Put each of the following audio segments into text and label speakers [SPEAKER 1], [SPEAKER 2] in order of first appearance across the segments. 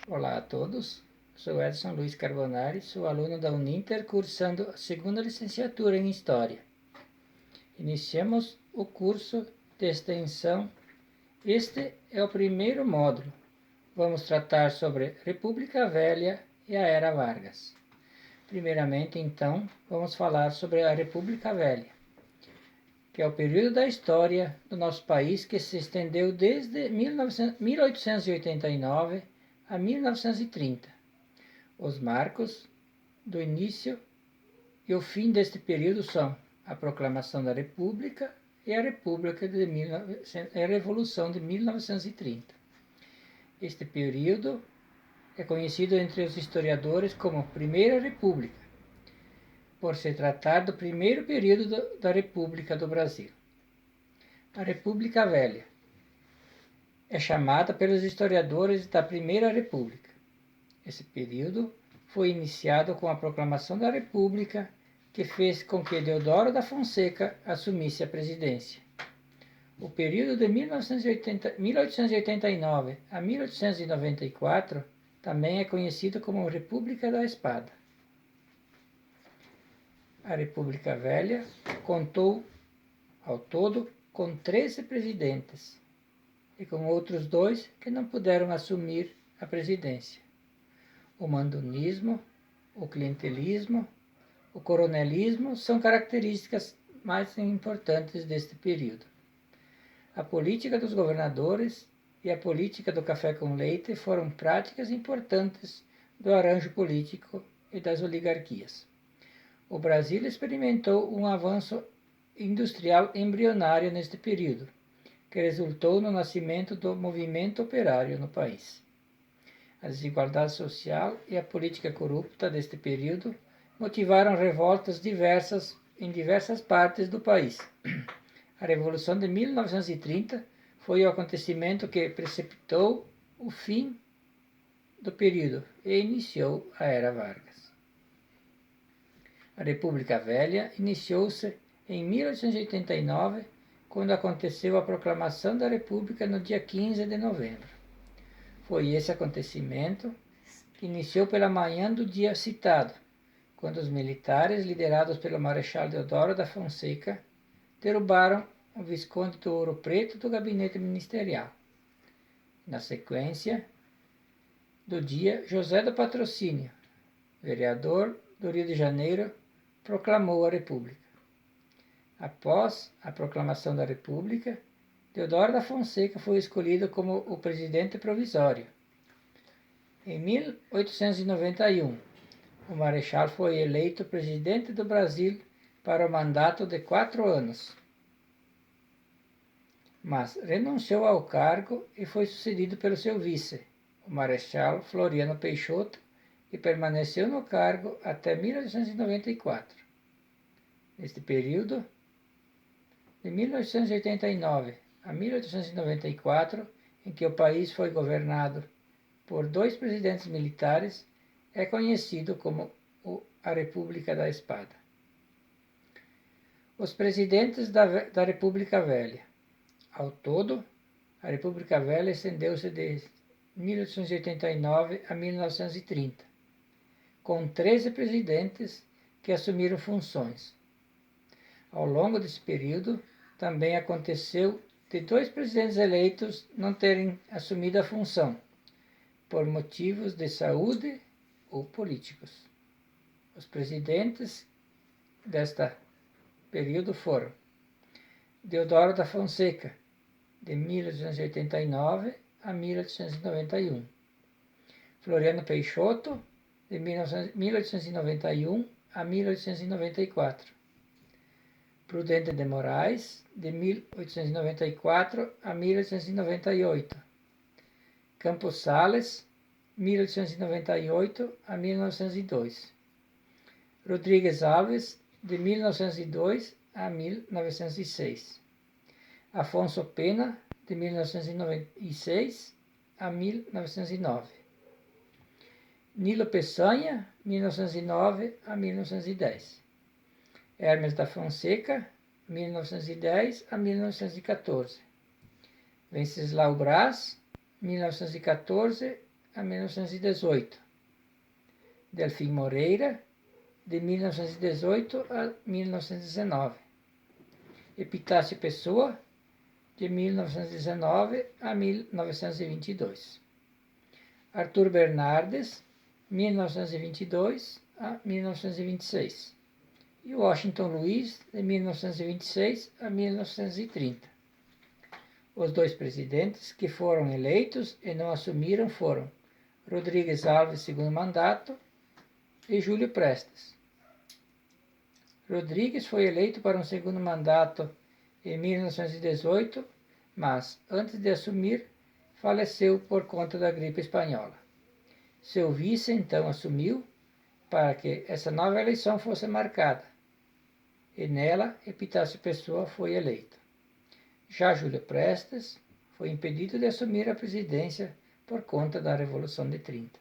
[SPEAKER 1] Olá a todos, sou Edson Luiz Carbonari, sou aluno da Uninter cursando a segunda licenciatura em História. Iniciamos o curso de extensão. Este é o primeiro módulo. Vamos tratar sobre República Velha e a Era Vargas. Primeiramente, então, vamos falar sobre a República Velha, que é o período da história do nosso país que se estendeu desde 1889 a 1930. Os marcos do início e o fim deste período são a proclamação da República e a Revolução de 1930. Este período é conhecido entre os historiadores como Primeira República, por se tratar do primeiro período da República do Brasil. A República Velha é chamada pelos historiadores da Primeira República. Esse período foi iniciado com a proclamação da República, que fez com que Deodoro da Fonseca assumisse a presidência. O período de 1889 a 1894 também é conhecido como República da Espada. A República Velha contou, ao todo, com 13 presidentes e com outros 2 que não puderam assumir a presidência. O mandonismo, o clientelismo, o coronelismo são características mais importantes deste período. A política dos governadores e a política do café com leite foram práticas importantes do arranjo político e das oligarquias. O Brasil experimentou um avanço industrial embrionário neste período, que resultou no nascimento do movimento operário no país. A desigualdade social e a política corrupta deste período motivaram revoltas diversas em diversas partes do país. A Revolução de 1930 foi o acontecimento que precipitou o fim do período e iniciou a Era Vargas. A República Velha iniciou-se em 1889, quando aconteceu a proclamação da República no dia 15 de novembro. Foi esse acontecimento que iniciou pela manhã do dia citado, quando os militares, liderados pelo Marechal Deodoro da Fonseca, derrubaram o Visconde do Ouro Preto do gabinete ministerial. Na sequência do dia, José do Patrocínio, vereador do Rio de Janeiro, proclamou a República. Após a proclamação da República, Deodoro da Fonseca foi escolhido como o presidente provisório. Em 1891, o Marechal foi eleito presidente do Brasil para o mandato de 4 anos, mas renunciou ao cargo e foi sucedido pelo seu vice, o Marechal Floriano Peixoto, que permaneceu no cargo até 1894. Neste período, de 1889 a 1894, em que o país foi governado por 2 presidentes militares, é conhecido como a República da Espada. Os presidentes da República Velha. Ao todo, a República Velha estendeu-se de 1889 a 1930, com 13 presidentes que assumiram funções. Ao longo desse período, também aconteceu de 2 presidentes eleitos não terem assumido a função, por motivos de saúde ou políticos. Os presidentes deste período foram Deodoro da Fonseca, de 1889 a 1891. Floriano Peixoto, de 1891 a 1894. Prudente de Moraes, de 1894 a 1898. Campos Sales, 1898 a 1902. Rodrigues Alves, de 1902 a 1906. Afonso Pena, de 1996 a 1909. Nilo Peçanha, 1909 a 1910. Hermes da Fonseca, 1910 a 1914. Venceslau Braz, 1914 a 1918. Delfim Moreira, de 1918 a 1919. Epitácio Pessoa, de 1919 a 1922. Arthur Bernardes, 1922 a 1926. E Washington Luiz, de 1926 a 1930. Os dois presidentes que foram eleitos e não assumiram foram Rodrigues Alves, segundo mandato, e Júlio Prestes. Rodrigues foi eleito para um segundo mandato em 1918, mas, antes de assumir, faleceu por conta da gripe espanhola. Seu vice, então, assumiu para que essa nova eleição fosse marcada, e nela Epitácio Pessoa foi eleito. Já Júlio Prestes foi impedido de assumir a presidência por conta da Revolução de 30.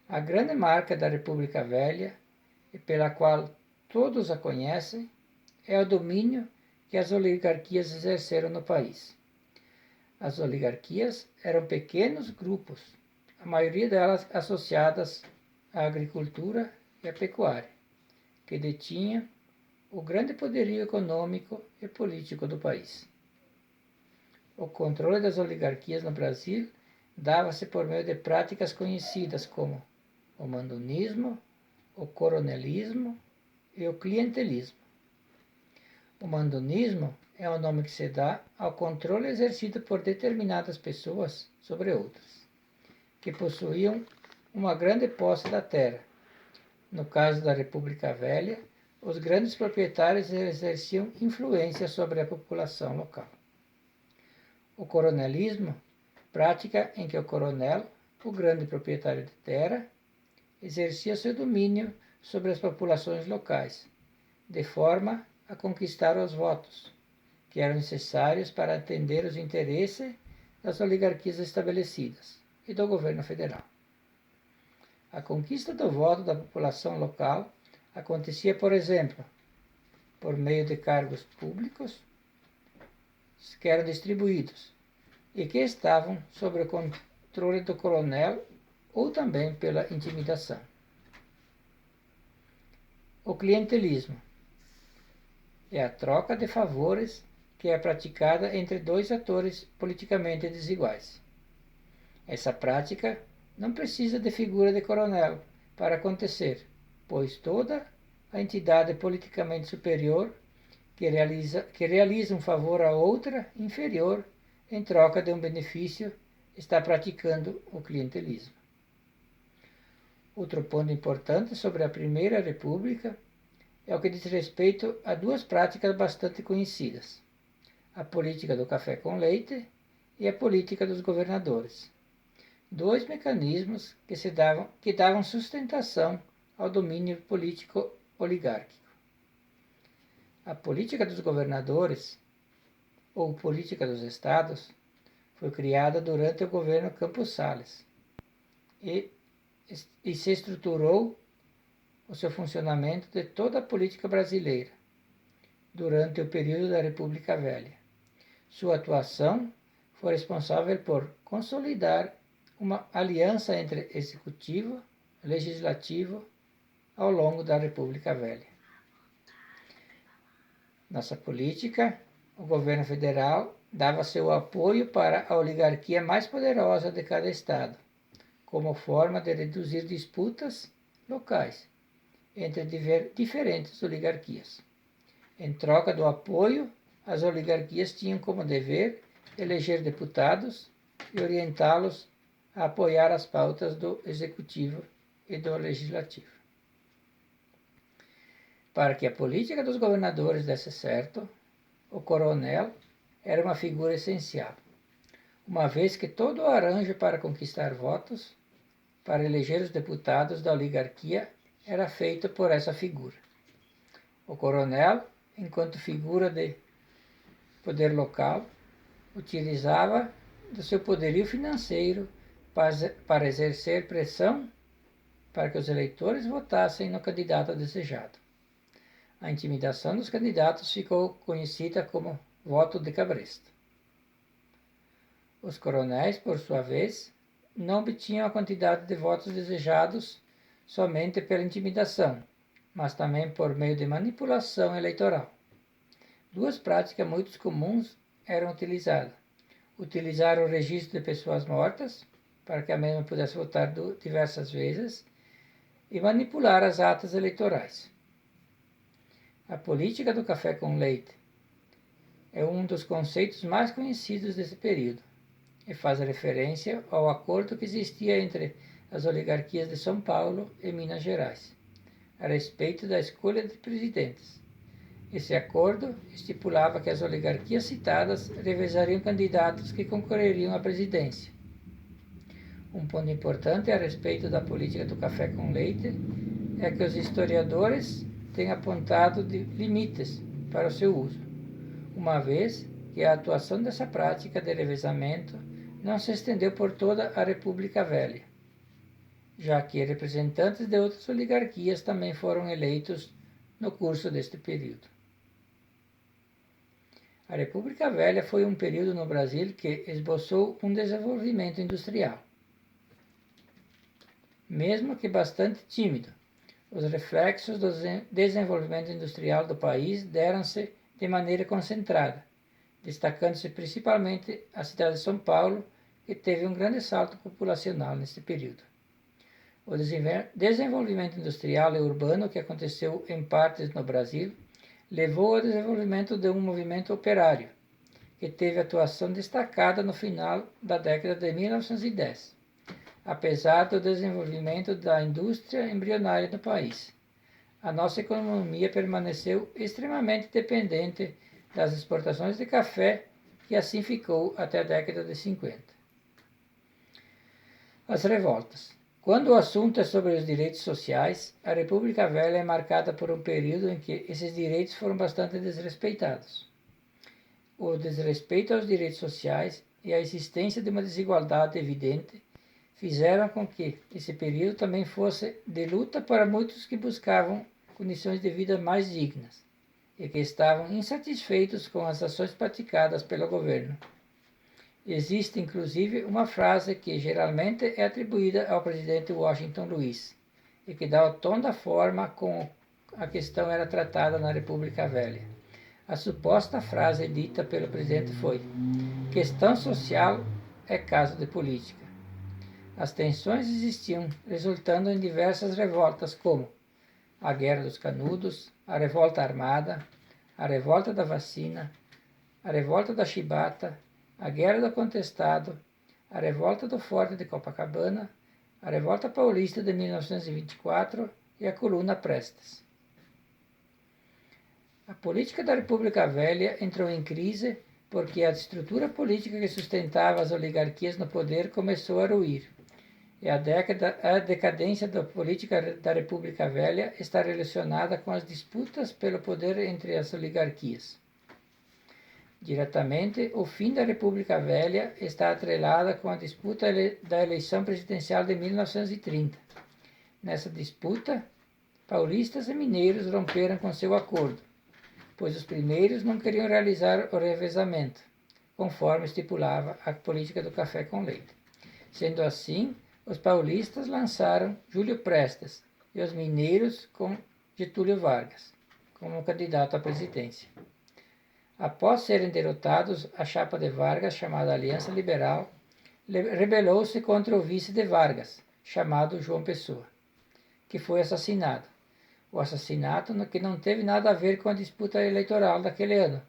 [SPEAKER 1] A grande marca da República Velha, e pela qual todos a conhecem, é o domínio que as oligarquias exerceram no país. As oligarquias eram pequenos grupos, a maioria delas associadas à agricultura e à pecuária, que detinham o grande poderio econômico e político do país. O controle das oligarquias no Brasil dava-se por meio de práticas conhecidas como o mandonismo, o coronelismo e o clientelismo. O mandonismo é o nome que se dá ao controle exercido por determinadas pessoas sobre outras, que possuíam uma grande posse da terra. No caso da República Velha, os grandes proprietários exerciam influência sobre a população local. O coronelismo, prática em que o coronel, o grande proprietário de terra, exercia seu domínio sobre as populações locais, de forma a conquistar os votos, que eram necessários para atender os interesses das oligarquias estabelecidas e do governo federal. A conquista do voto da população local acontecia, por exemplo, por meio de cargos públicos que eram distribuídos e que estavam sob o controle do coronel ou também pela intimidação. O clientelismo é a troca de favores que é praticada entre dois atores politicamente desiguais. Essa prática não precisa de figura de coronel para acontecer, pois toda a entidade politicamente superior que realiza um favor a outra inferior em troca de um benefício está praticando o clientelismo. Outro ponto importante sobre a Primeira República é o que diz respeito a duas práticas bastante conhecidas: a política do café com leite e a política dos governadores. Dois mecanismos que davam sustentação ao domínio político oligárquico. A política dos governadores, ou política dos estados, foi criada durante o governo Campos Salles e se estruturou o seu funcionamento de toda a política brasileira durante o período da República Velha. Sua atuação foi responsável por consolidar uma aliança entre executivo e legislativo ao longo da República Velha. Nessa política, o governo federal dava seu apoio para a oligarquia mais poderosa de cada estado, como forma de reduzir disputas locais entre diferentes oligarquias. Em troca do apoio, as oligarquias tinham como dever eleger deputados e orientá-los a apoiar as pautas do executivo e do legislativo. Para que a política dos governadores desse certo, o coronel era uma figura essencial, uma vez que todo o arranjo para conquistar votos, para eleger os deputados da oligarquia, era feito por essa figura. O coronel, enquanto figura de poder local, utilizava do seu poderio financeiro para exercer pressão para que os eleitores votassem no candidato desejado. A intimidação dos candidatos ficou conhecida como voto de cabresto. Os coronéis, por sua vez, não obtinham a quantidade de votos desejados somente pela intimidação, mas também por meio de manipulação eleitoral. Duas práticas muito comuns eram utilizadas: utilizar o registro de pessoas mortas, para que a mesma pudesse votar diversas vezes, e manipular as atas eleitorais. A política do café com leite é um dos conceitos mais conhecidos desse período e faz referência ao acordo que existia entre as oligarquias de São Paulo e Minas Gerais a respeito da escolha de presidentes. Esse acordo estipulava que as oligarquias citadas revezariam candidatos que concorreriam à presidência. Um ponto importante a respeito da política do café com leite é que os historiadores têm apontado limites para o seu uso, uma vez que a atuação dessa prática de revezamento não se estendeu por toda a República Velha, já que representantes de outras oligarquias também foram eleitos no curso deste período. A República Velha foi um período no Brasil que esboçou um desenvolvimento industrial, mesmo que bastante tímido. Os reflexos do desenvolvimento industrial do país deram-se de maneira concentrada, destacando-se principalmente a cidade de São Paulo, que teve um grande salto populacional neste período. O desenvolvimento industrial e urbano que aconteceu em partes no Brasil levou ao desenvolvimento de um movimento operário, que teve atuação destacada no final da década de 1910, apesar do desenvolvimento da indústria embrionária no país. A nossa economia permaneceu extremamente dependente das exportações de café, e assim ficou até a década de 50. As revoltas. Quando o assunto é sobre os direitos sociais, a República Velha é marcada por um período em que esses direitos foram bastante desrespeitados. O desrespeito aos direitos sociais e a existência de uma desigualdade evidente fizeram com que esse período também fosse de luta para muitos que buscavam condições de vida mais dignas e que estavam insatisfeitos com as ações praticadas pelo governo. Existe, inclusive, uma frase que geralmente é atribuída ao presidente Washington Luiz e que dá o tom da forma como a questão era tratada na República Velha. A suposta frase dita pelo presidente foi: "Questão social é caso de política". As tensões existiam, resultando em diversas revoltas, como a Guerra dos Canudos, a Revolta Armada, a Revolta da Vacina, a Revolta da Chibata, a Guerra do Contestado, a Revolta do Forte de Copacabana, a Revolta Paulista de 1924 e a Coluna Prestes. A política da República Velha entrou em crise porque a estrutura política que sustentava as oligarquias no poder começou a ruir. E a decadência da política da República Velha está relacionada com as disputas pelo poder entre as oligarquias. Diretamente, o fim da República Velha está atrelado com a disputa da eleição presidencial de 1930. Nessa disputa, paulistas e mineiros romperam com seu acordo, pois os primeiros não queriam realizar o revezamento, conforme estipulava a política do café com leite. Sendo assim, os paulistas lançaram Júlio Prestes e os mineiros com Getúlio Vargas como candidato à presidência. Após serem derrotados, a chapa de Vargas, chamada Aliança Liberal, rebelou-se contra o vice de Vargas, chamado João Pessoa, que foi assassinado. O assassinato que não teve nada a ver com a disputa eleitoral daquele ano,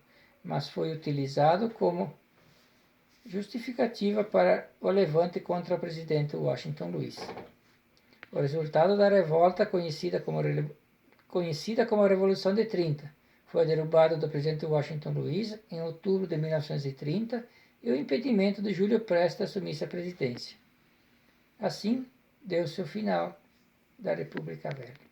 [SPEAKER 1] mas foi utilizado como justificativa para o levante contra o presidente Washington Luiz. O resultado da revolta, conhecida como a Revolução de 30, foi a derrubada do presidente Washington Luiz em outubro de 1930 e o impedimento de Júlio Prestes assumisse a presidência. Assim, deu-se o final da República Velha.